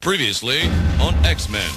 Previously on X-Men.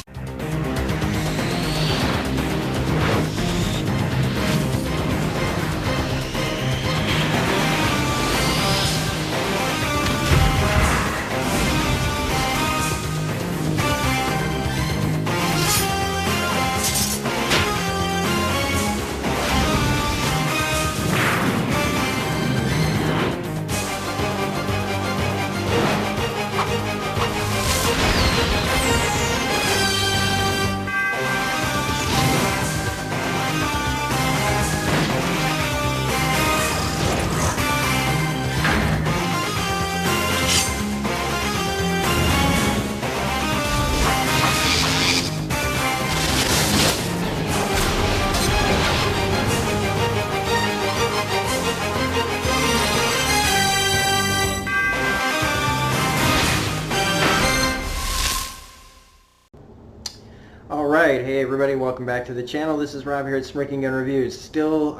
Alright, hey everybody, welcome back to the channel. This is Rob here at Smirking Gun Reviews. Still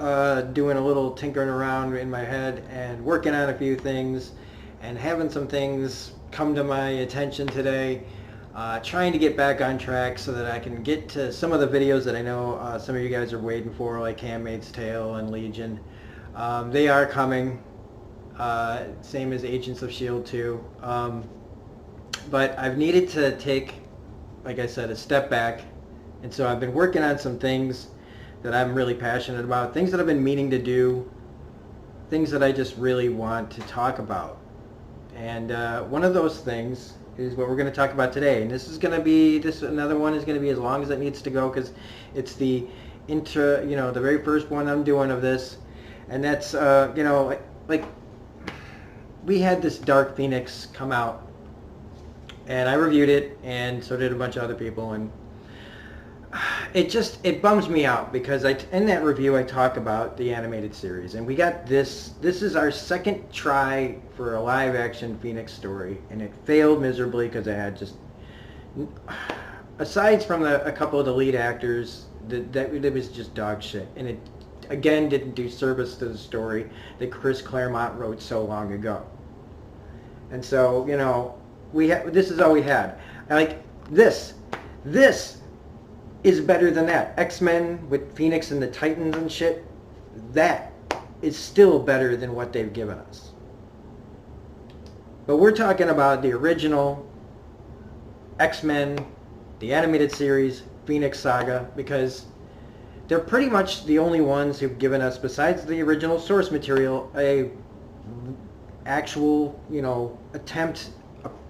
doing a little tinkering around in my head and working on a few things and having some things come to my attention today. Trying to get back on track so that I can get to some of the videos that I know some of you guys are waiting for, like Handmaid's Tale and Legion. They are coming, same as Agents of S.H.I.E.L.D. 2. But I've needed to take, like I said, a step back, and so I've been working on some things that I'm really passionate about, things that I've been meaning to do, things that I just really want to talk about. And one of those things is what we're going to talk about today, and this is going to be, another one is going to be as long as it needs to go, because it's the the very first one I'm doing of this, and that's like we had this Dark Phoenix come out. And I reviewed it, and so did a bunch of other people, and it bums me out because in that review I talk about the animated series, and we got this is our second try for a live-action Phoenix story, and it failed miserably because I had just, aside from a couple of the lead actors, that was just dog shit, and it again didn't do service to the story that Chris Claremont wrote so long ago. And so, this is all we had. Like, this is better than that. X-Men with Phoenix and the Titans and shit, that is still better than what they've given us. But we're talking about the original X-Men, the animated series, Phoenix Saga, because they're pretty much the only ones who've given us, besides the original source material, a actual, attempt,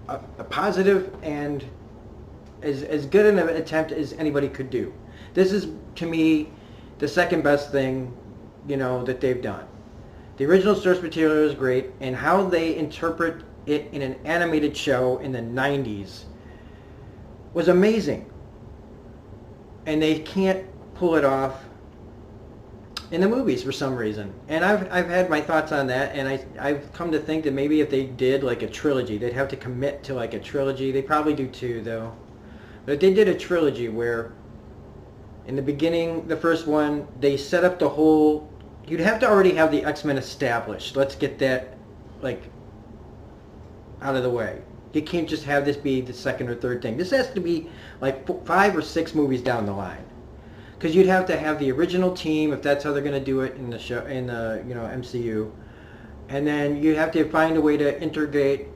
a positive and as good an attempt as anybody could do. This is, to me, the second best thing, that they've done. The original source material is great, and how they interpret it in an animated show in the 90s was amazing. And they can't pull it off in the movies for some reason. And I've had my thoughts on that, and I've come to think that maybe if they did like a trilogy, they'd have to commit to like a trilogy. They probably do too, though. But if they did a trilogy where in the beginning, the first one, they set up the whole, you'd have to already have the X-Men established. Let's get that like out of the way. You can't just have this be the second or third thing. This has to be like 5 or 6 movies down the line. Because you'd have to have the original team, if that's how they're going to do it in the show, in the MCU, and then you have to find a way to integrate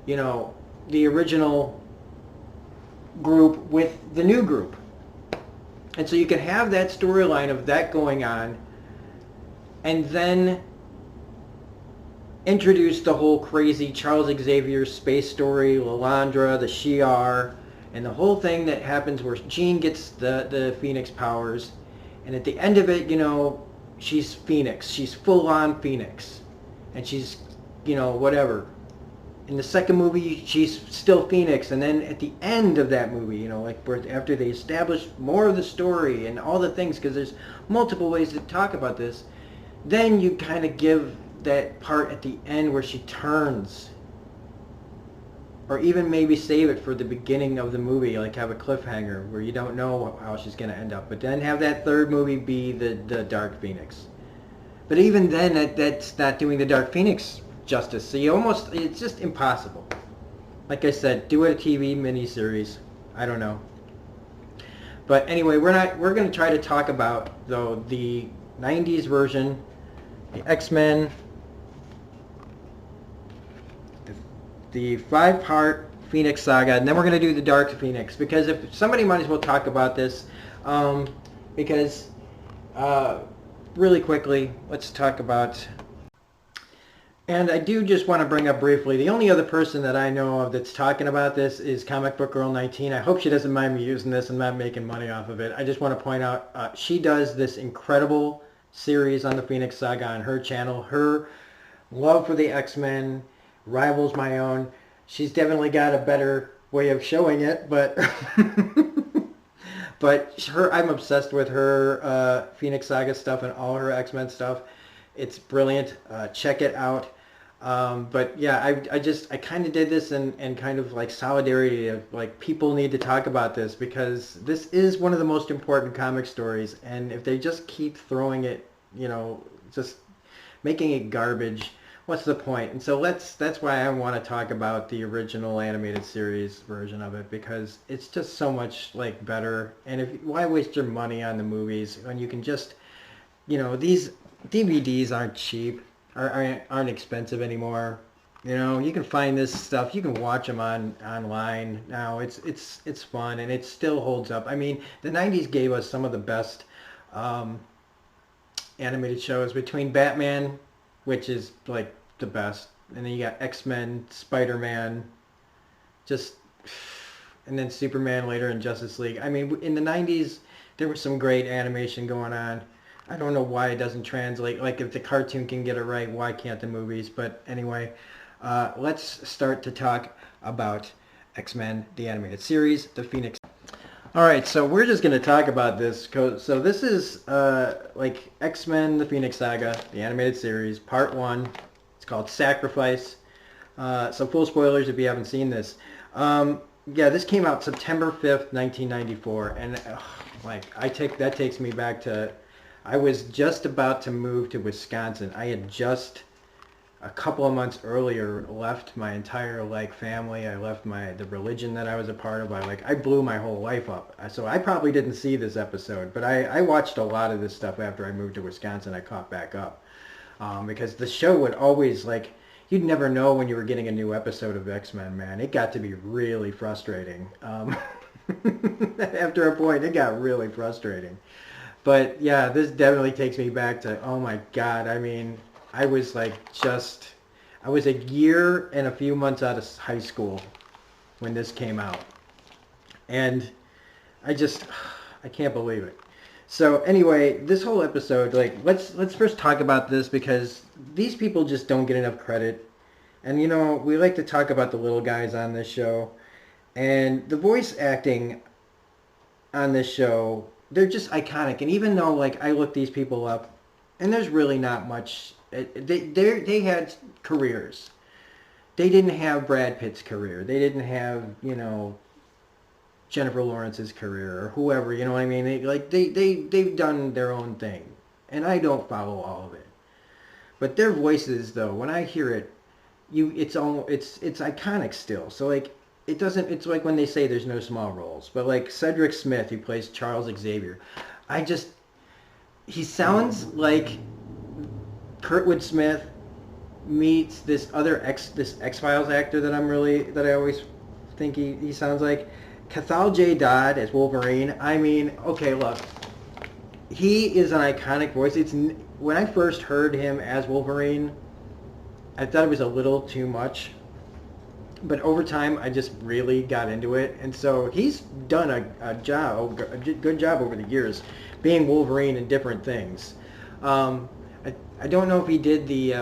the original group with the new group, and so you can have that storyline of that going on, and then introduce the whole crazy Charles Xavier space story, Lilandra, the Shi'ar, and the whole thing that happens where Jean gets the Phoenix powers, and at the end of it, she's Phoenix. She's full-on Phoenix. And she's, whatever. In the second movie, she's still Phoenix. And then at the end of that movie, after they establish more of the story and all the things, because there's multiple ways to talk about this, then you kind of give that part at the end where she turns. Or even maybe save it for the beginning of the movie, like have a cliffhanger where you don't know how she's going to end up. But then have that third movie be the Dark Phoenix. But even then, that's not doing the Dark Phoenix justice. So it's just impossible. Like I said, do a TV miniseries. I don't know. But anyway, we're going to try to talk about, though, the 90s version, the X-Men, the 5-part Phoenix Saga, and then we're going to do the Dark Phoenix, because if somebody might as well talk about this, because really quickly, let's talk about, and I do just want to bring up briefly, the only other person that I know of that's talking about this is Comic Book Girl 19. I hope she doesn't mind me using this. I'm not making money off of it. I just want to point out, she does this incredible series on the Phoenix Saga on her channel. Her love for the X-Men rivals my own. She's definitely got a better way of showing it, but I'm obsessed with her Phoenix Saga stuff and all her X-Men stuff. It's brilliant. Check it out. But yeah, I kind of did this and kind of like solidarity of like, people need to talk about this, because this is one of the most important comic stories, and if they just keep throwing it, just making it garbage, what's the point? And so that's why I want to talk about the original animated series version of it, because it's just so much like better. And why waste your money on the movies when you can just, these DVDs aren't cheap, aren't expensive anymore. You can find this stuff. You can watch them online now. It's fun, and it still holds up. I mean, the 90s gave us some of the best animated shows, between Batman, which is like the best, and then you got X-Men, Spider-Man, and then Superman later, in Justice League. I mean, in the 90s, there was some great animation going on. I don't know why it doesn't translate. Like, if the cartoon can get it right, why can't the movies? But anyway, let's start to talk about X-Men, the animated series, the Phoenix. All right, so we're just going to talk about this. So this is like X-Men, the Phoenix Saga, the animated series, part 1. It's called Sacrifice. So full spoilers if you haven't seen this. Yeah, this came out September 5th, 1994, and that takes me back to, I was just about to move to Wisconsin. I had just a couple of months earlier left my entire family. I left the religion that I was a part of. I blew my whole life up. So I probably didn't see this episode, but I watched a lot of this stuff after I moved to Wisconsin. I caught back up because the show would always you'd never know when you were getting a new episode of X-Men, man. It got to be really frustrating. After a point, it got really frustrating. But yeah, this definitely takes me back to, oh my God, I mean, I was I was a year and a few months out of high school when this came out. And I can't believe it. So anyway, this whole episode, let's first talk about this, because these people just don't get enough credit. And we like to talk about the little guys on this show. And the voice acting on this show, they're just iconic. And even though I look these people up, and there's really not much, they had careers. They didn't have Brad Pitt's career. They didn't have Jennifer Lawrence's career or whoever. You know what I mean? They've done their own thing, and I don't follow all of it. But their voices, though, when I hear it, it's iconic still. So it doesn't. It's like when they say there's no small roles, but Cedric Smith, who plays Charles Xavier, he sounds like Kurtwood Smith meets this X-Files actor that I always think he sounds like. Cathal J. Dodd as Wolverine. I mean, okay, look, he is an iconic voice. When I first heard him as Wolverine, I thought it was a little too much. But over time, I just really got into it. And so he's done a good job over the years being Wolverine in different things. I don't know if he did the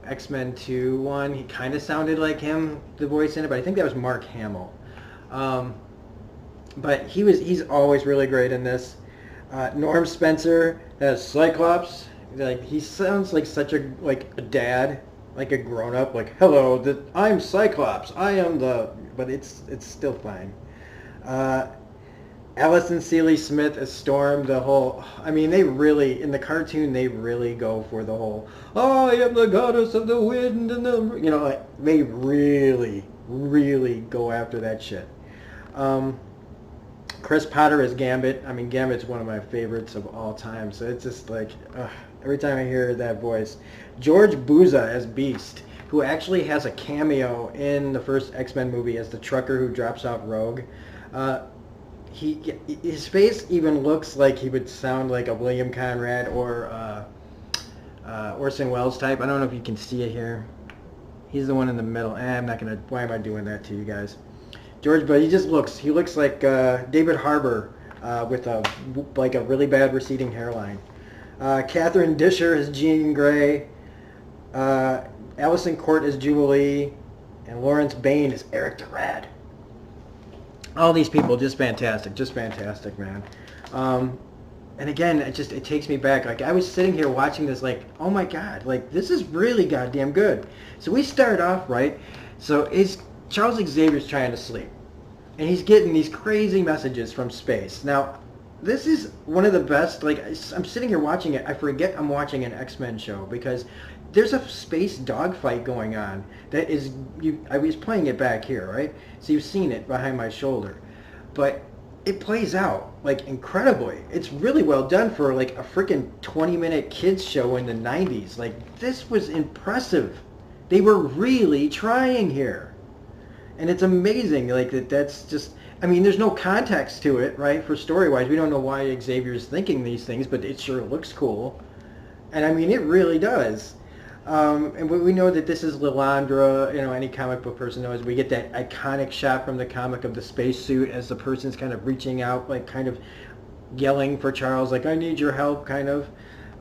X-Men 2 one. He kind of sounded like him, the voice in it, but I think that was Mark Hamill. But he's always really great in this. Norm Spencer as Cyclops. He sounds like such a dad, like a grown-up, hello, I'm Cyclops, I am but it's still fine. Allison Seeley Smith as Storm, the whole, I mean, they really, in the cartoon, they really go for the whole, oh, I am the goddess of the wind and the, you know, like, they really, really go after that shit. Chris Potter as Gambit. I mean, Gambit's one of my favorites of all time, so it's just like, every time I hear that voice. George Buza as Beast, who actually has a cameo in the first X-Men movie as the trucker who drops off Rogue. His face even looks like he would sound like a William Conrad or Orson Welles type. I don't know if you can see it here. He's the one in the middle. I'm not gonna. Why am I doing that to you guys? George, but he looks like David Harbour with a really bad receding hairline. Catherine Disher as Jean Grey. Allison Court as Jubilee, and Lawrence Bain as Eric the Red. All these people just fantastic, man. And again, it takes me back. Like, I was sitting here watching this, like, oh my god, like, this is really goddamn good. So we start off right. So Charles Xavier's trying to sleep, and he's getting these crazy messages from space. Now, this is one of the best. Like, I'm sitting here watching it, I forget I'm watching an X-Men show because there's a space dogfight going on that is, I was playing it back here, right? So you've seen it behind my shoulder. But it plays out, like, incredibly. It's really well done for, like, a freaking 20-minute kids show in the 90s. Like, this was impressive. They were really trying here. And it's amazing, like, that's just, I mean, there's no context to it, right, for story-wise. We don't know why Xavier's thinking these things, but it sure looks cool. And, I mean, it really does. And we know that this is Lilandra, you know, any comic book person knows. We get that iconic shot from the comic of the spacesuit as the person's kind of reaching out, like kind of yelling for Charles, like, I need your help, kind of.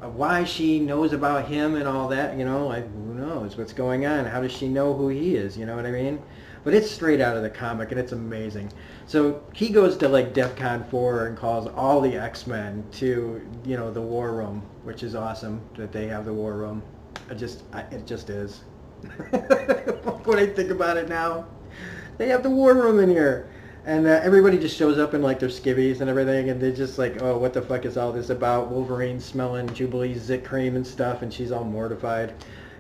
Why she knows about him and all that, you know, like, who knows what's going on? How does she know who he is, you know what I mean? But it's straight out of the comic, and it's amazing. So he goes to, like, DEFCON 4 and calls all the X-Men to, you know, the War Room, which is awesome that they have the War Room. It just is. When I think about it now, they have the War Room in here, and everybody just shows up in like their skivvies and everything, and they're just like, oh, what the fuck is all this about? Wolverine smelling Jubilee's zit cream and stuff, and she's all mortified.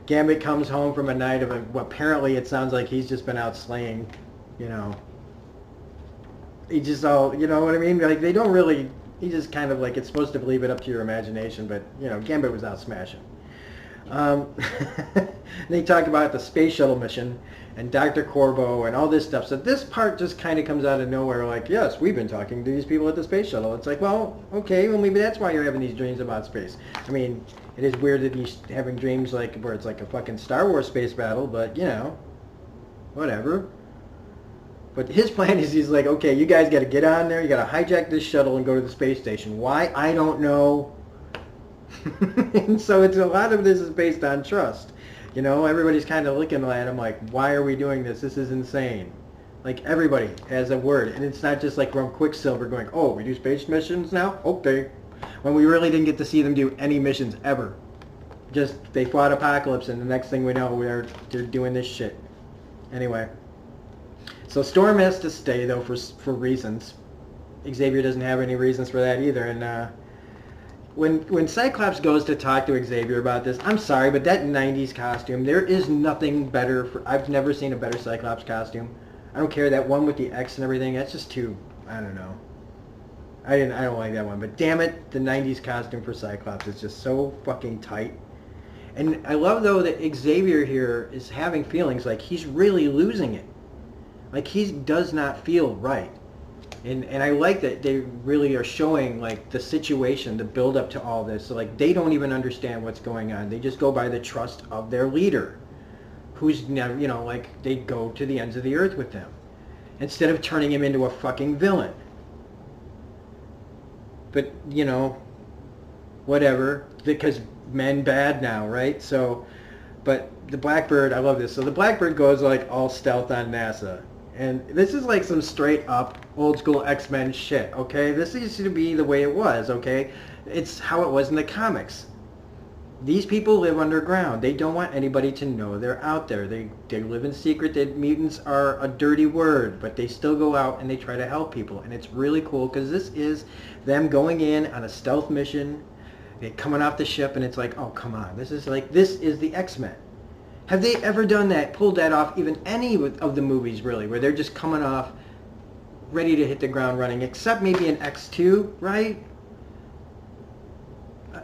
Gambit comes home from a night of apparently it sounds like he's just been out slaying, you know. He just all, you know what I mean? Like, they don't really, he just kind of like, it's supposed to leave it up to your imagination, but, you know, Gambit was out smashing. They talk about the space shuttle mission and Dr. Corvo and all this stuff. So this part just kind of comes out of nowhere, like, yes, we've been talking to these people at the space shuttle. It's like, well, okay, well, maybe that's why you're having these dreams about space. I mean, it is weird that he's having dreams like where it's like a fucking Star Wars space battle, but, you know, whatever. But his plan is, he's like, okay, you guys got to get on there, you got to hijack this shuttle and go to the space station. Why? I don't know. And so it's a lot of this is based on trust. You know, everybody's kind of looking at him like, why are we doing this? This is insane. Like, everybody has a word. And it's not just like from Quicksilver going, oh, we do space missions now? Okay. When we really didn't get to see them do any missions ever. Just, they fought Apocalypse, and the next thing we know, they're doing this shit. Anyway. So Storm has to stay, though, for reasons. Xavier doesn't have any reasons for that either. And, When Cyclops goes to talk to Xavier about this, I'm sorry, but that 90s costume, there is nothing better. I've never seen a better Cyclops costume. I don't care, that one with the X and everything, that's just too, I don't know. I don't like that one, but damn it, the 90s costume for Cyclops is just so fucking tight. And I love, though, that Xavier here is having feelings like he's really losing it. Like, he does not feel right. And I like that they really are showing, like, the situation, the build-up to all this. So, like, they don't even understand what's going on. They just go by the trust of their leader, who's never, you know, like, they go to the ends of the earth with them, instead of turning him into a fucking villain. But, you know, whatever, because men bad now, right? So, but the Blackbird, I love this. So the Blackbird goes, like, all stealth on NASA. And this is like some straight up old school X-Men shit, okay? This used to be the way it was, okay? It's how it was in the comics. These people live underground. They don't want anybody to know they're out there. They live in secret. That mutants are a dirty word, but they still go out and they try to help people. And it's really cool because this is them going in on a stealth mission. They're coming off the ship, and it's like, oh, come on. This is the X-Men. Have they ever done that, pulled that off, even any of the movies, really, where they're just coming off ready to hit the ground running, except maybe in X2, right?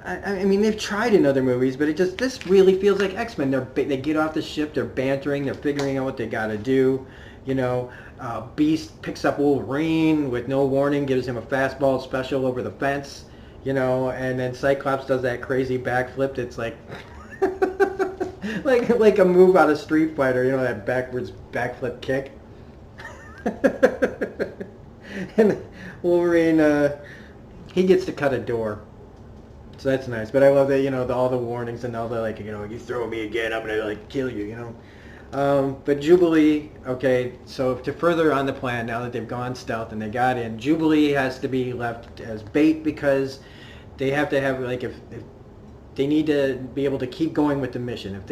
I mean, they've tried in other movies, but this really feels like X-Men. They get off the ship, they're bantering, they're figuring out what they got to do. You know, Beast picks up Wolverine with no warning, gives him a fastball special over the fence, you know, and then Cyclops does that crazy backflip that's like, like a move out of Street Fighter, you know, that backwards backflip kick. And Wolverine, he gets to cut a door. So that's nice. But I love that, you know, all the warnings and all the, like, you know, you throw me again, I'm going to, like, kill you, you know. But Jubilee, okay, so to further on the plan, now that they've gone stealth and they got in, Jubilee has to be left as bait because they have to have, like, if they need to be able to keep going with the mission. If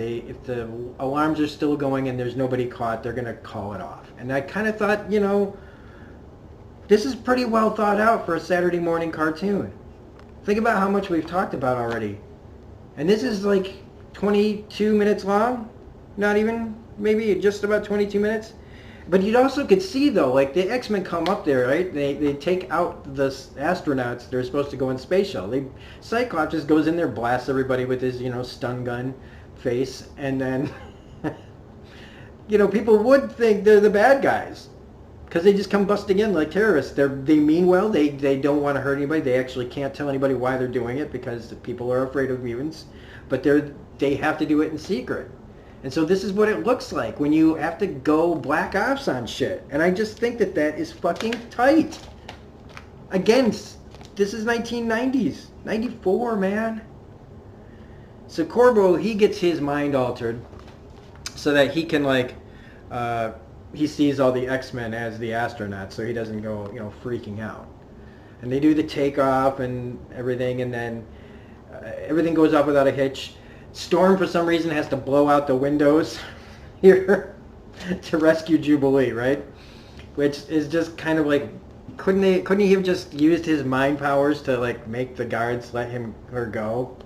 the alarms are still going and there's nobody caught, they're going to call it off. And I kind of thought, you know, this is pretty well thought out for a Saturday morning cartoon. Think about how much we've talked about already. And this is like 22 minutes long. Not even, maybe just about 22 minutes. But you also could see, though, like the X-Men come up there, right? They take out the astronauts. They're supposed to go in space shuttle. Cyclops just goes in there, blasts everybody with his, you know, stun gun face. And then, you know, people would think they're the bad guys. Because they just come busting in like terrorists. They mean well. They don't want to hurt anybody. They actually can't tell anybody why they're doing it because people are afraid of mutants. But they have to do it in secret. And so this is what it looks like when you have to go black ops on shit. And I just think that is fucking tight. Again, this is 1990s. 94, man. So Corbo, he gets his mind altered so that he can, like... he sees all the X-Men as the astronauts, so he doesn't go, you know, freaking out. And they do the takeoff and everything, and then everything goes off without a hitch. Storm, for some reason, has to blow out the windows here to rescue Jubilee, right? Which is just kind of like, couldn't he have just used his mind powers to, like, make the guards let her go?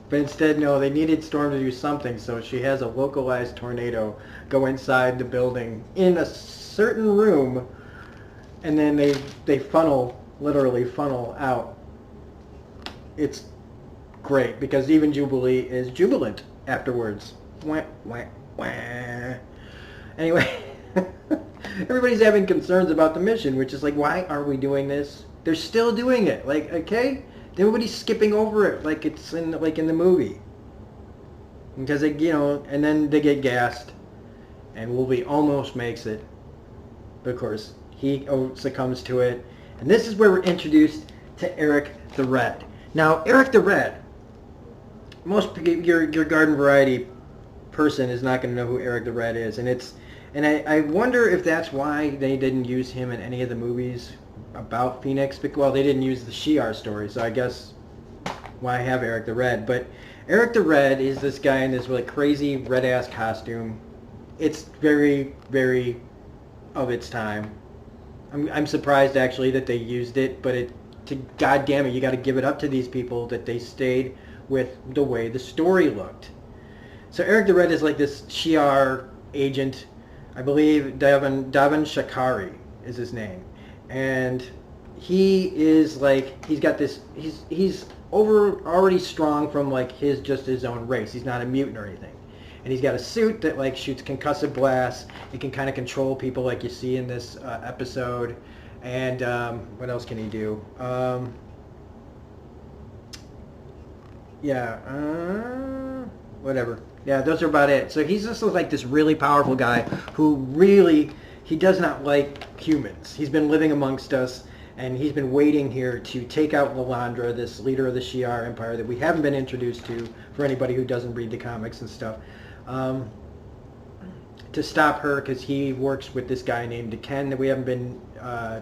But instead, no, they needed Storm to do something, so she has a localized tornado go inside the building in a certain room, and then they literally funnel out. It's great, because even Jubilee is jubilant afterwards. Wah, wah, wah. Anyway, everybody's having concerns about the mission, which is like, why are we doing this? They're still doing it. Like, okay? Nobody's skipping over it like it's in the movie. Because they, you know, and then they get gassed, and Wolverine almost makes it. But of course, he succumbs to it. And this is where we're introduced to Eric the Red. Now, Eric the Red, your garden variety person is not going to know who Eric the Red is, and I wonder if that's why they didn't use him in any of the movies about Phoenix. Well, they didn't use the Shi'ar story, so I guess why have Eric the Red? But Eric the Red is this guy in this really crazy red-ass costume. It's very, very of its time. I'm surprised actually that they used it, but God damn it, you got to give it up to these people that they stayed with the way the story looked. So Eric the Red is like this Shi'ar agent, I believe Davin Shakari is his name. And he is like, he's got this, he's already strong from like his own race. He's not a mutant or anything. And he's got a suit that like shoots concussive blasts. He can kind of control people like you see in this episode. And what else can he do? Whatever. Yeah, those are about it. So he's just like this really powerful guy who really, he does not like humans. He's been living amongst us, and he's been waiting here to take out Lilandra, this leader of the Shi'ar Empire that we haven't been introduced to for anybody who doesn't read the comics and stuff, to stop her because he works with this guy named Ken that we haven't been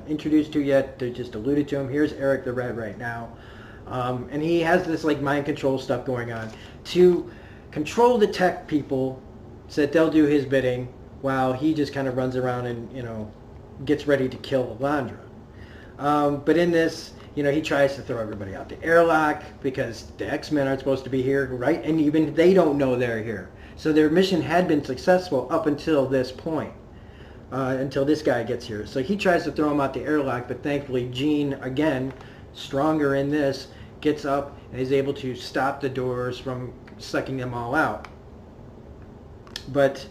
introduced to yet. They just alluded to him. Here's Eric the Red right now. And he has this like mind control stuff going on to control the tech people so that they'll do his bidding while he just kind of runs around and, gets ready to kill Alondra. But in this, he tries to throw everybody out the airlock because the X-Men aren't supposed to be here, right? And even they don't know they're here. So their mission had been successful up until this point, until this guy gets here. So he tries to throw him out the airlock, but thankfully Jean, again, stronger in this, gets up and is able to stop the doors from sucking them all out. But,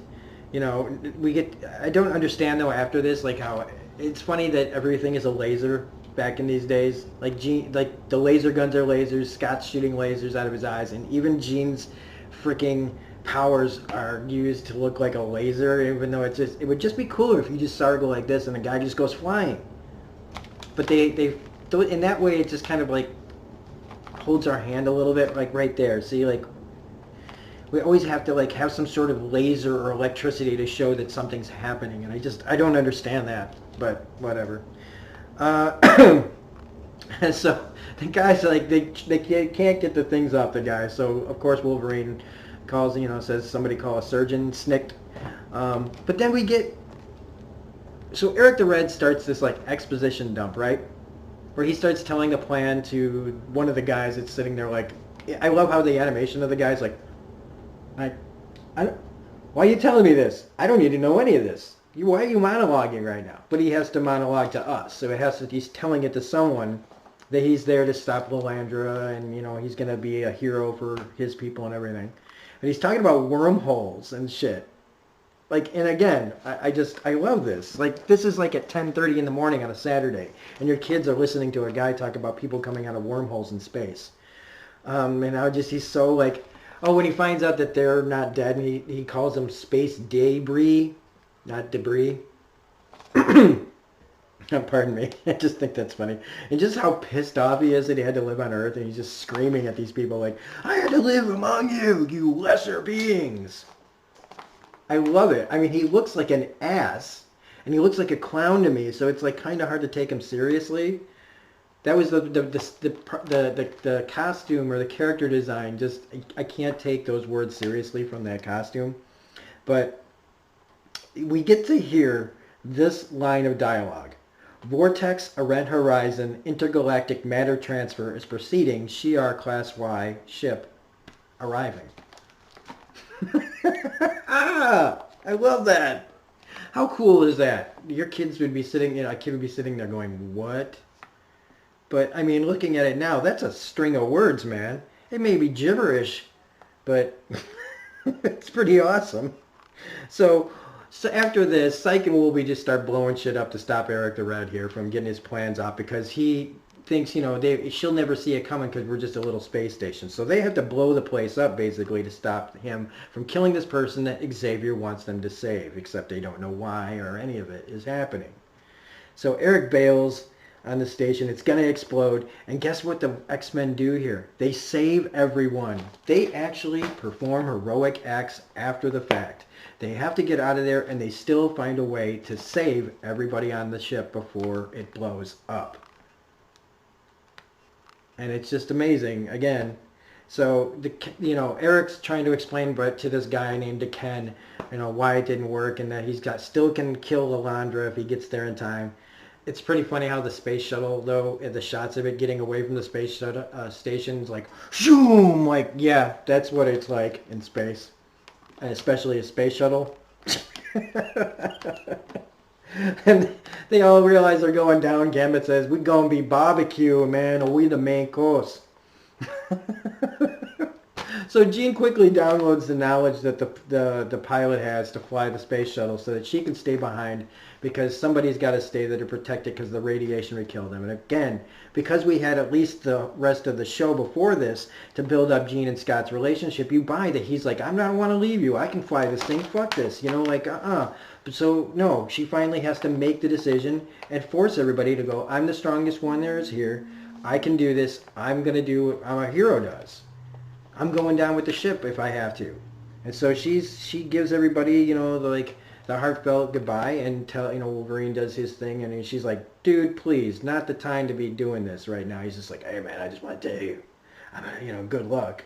I don't understand though after this, like how it's funny that everything is a laser back in these days. Like the laser guns are lasers, Scott's shooting lasers out of his eyes, and even Jean's freaking powers are used to look like a laser, even though it would just be cooler if you just saw her go like this and the guy just goes flying. But they in that way it just kind of like holds our hand a little bit, like right there. See, like we always have to like have some sort of laser or electricity to show that something's happening, and I don't understand that, but whatever. And so the guys like they can't get the things off the guy, so of course Wolverine calls, says somebody call a surgeon, snicked. But then we get, so Eric the Red starts this like exposition dump, right? Where he starts telling the plan to one of the guys that's sitting there like, I love how the animation of the guy's like, why are you telling me this? I don't need to know any of this. Why are you monologuing right now? But he has to monologue to us, so he's telling it to someone that he's there to stop Lilandra, and he's gonna be a hero for his people and everything. And he's talking about wormholes and shit. Like, and again, I love this. Like, this is like at 10:30 in the morning on a Saturday, and your kids are listening to a guy talk about people coming out of wormholes in space. And he's so like, oh, when he finds out that they're not dead, and he calls them space debris, not debris. Pardon me. I just think that's funny. And just how pissed off he is that he had to live on Earth, and he's just screaming at these people like, I had to live among you, you lesser beings. I love it. I mean, he looks like an ass, and he looks like a clown to me, so it's like kind of hard to take him seriously. That was the costume or the character design. Just I can't take those words seriously from that costume. But we get to hear this line of dialogue. Vortex, a red horizon, intergalactic matter transfer is proceeding. Shi'ar Class Y ship arriving. I love that. How cool is that? Your kids would be sitting, a kid would be sitting there going, what? But, I mean, looking at it now, that's a string of words, man. It may be gibberish, but it's pretty awesome. So after this, Psyche and Wolverine just start blowing shit up to stop Eric the Red here from getting his plans out, because he thinks, she'll never see it coming because we're just a little space station. So they have to blow the place up, basically, to stop him from killing this person that Xavier wants them to save, except they don't know why or any of it is happening. So Eric bails on the station. It's going to explode. And guess what the X-Men do here? They save everyone. They actually perform heroic acts after the fact. They have to get out of there, and they still find a way to save everybody on the ship before it blows up. And it's just amazing, again. So, Eric's trying to explain to this guy named Ken, why it didn't work, and that still can kill Lilandra if he gets there in time. It's pretty funny how the space shuttle, though, the shots of it getting away from the space shuttle station's like, shoom! Like, yeah, that's what it's like in space. And especially a space shuttle. And they all realize they're going down. Gambit says, we're going to be barbecue, man, or we the main course. So Jean quickly downloads the knowledge that the pilot has to fly the space shuttle so that she can stay behind, because somebody's got to stay there to protect it because the radiation would kill them. And again, because we had at least the rest of the show before this to build up Jean and Scott's relationship, you buy that he's like, I don't want to leave you. I can fly this thing. Fuck this. So, no, she finally has to make the decision and force everybody to go, I'm the strongest one there is here. I can do this. I'm going to do what a hero does. I'm going down with the ship if I have to. And so she gives everybody, the heartfelt goodbye, and Wolverine does his thing, and she's like, dude, please, not the time to be doing this right now. He's just like, hey man, I just want to tell you, good luck.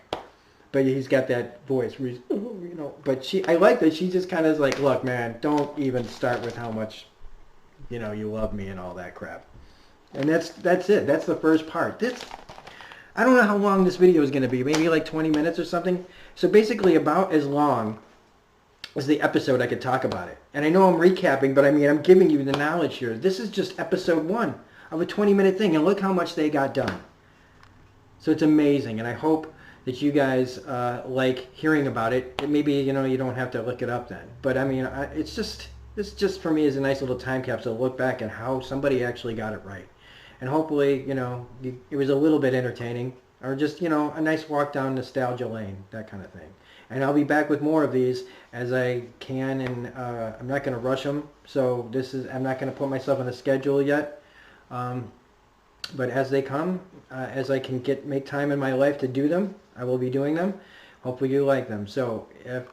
but he's got that voice where he's, you know, but I like that she just kind of is like, look, man, don't even start with how much, you know, you love me and all that crap. And that's it. That's the first part. I don't know how long this video is going to be. Maybe like 20 minutes or something. So basically about as long as the episode I could talk about it. And I know I'm recapping, but I mean, I'm giving you the knowledge here. This is just episode 1 of a 20-minute thing. And look how much they got done. So it's amazing. And I hope that you guys like hearing about it. Maybe, you know, you don't have to look it up then. But I mean, this just for me is a nice little time capsule to look back at how somebody actually got it right. And hopefully, you know, it was a little bit entertaining, or just, you know, a nice walk down nostalgia lane, that kind of thing. And I'll be back with more of these as I can, and I'm not going to rush them. So I'm not going to put myself on a schedule yet. But as they come, as I can make time in my life to do them, I will be doing them. Hopefully you like them. So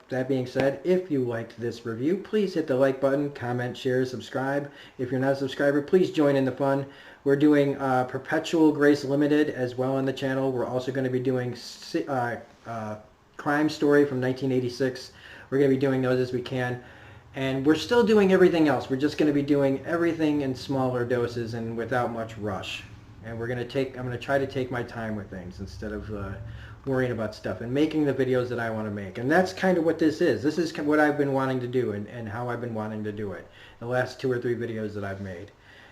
that being said, if you liked this review, please hit the like button, comment, share, subscribe. If you're not a subscriber, please join in the fun. We're doing Perpetual Grace Limited as well on the channel. We're also going to be doing Crime Story from 1986. We're going to be doing those as we can. And we're still doing everything else. We're just going to be doing everything in smaller doses and without much rush. And I'm going to try to take my time with things instead of worrying about stuff and making the videos that I want to make. And that's kind of what this is. This is what I've been wanting to do and how I've been wanting to do it. The last 2 or 3 videos that I've made.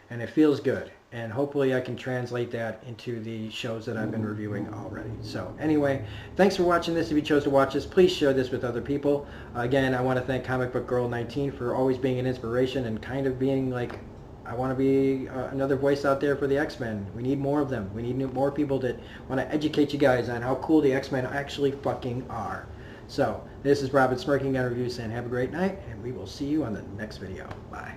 And it feels good. And hopefully I can translate that into the shows that I've been reviewing already. So anyway, thanks for watching this. If you chose to watch this, please share this with other people. Again, I want to thank Comic Book Girl 19 for always being an inspiration and kind of being like, I want to be another voice out there for the X-Men. We need more of them. We need more people that want to educate you guys on how cool the X-Men actually fucking are. So, this is Robin Smirking Gun Review saying have a great night, and we will see you on the next video. Bye.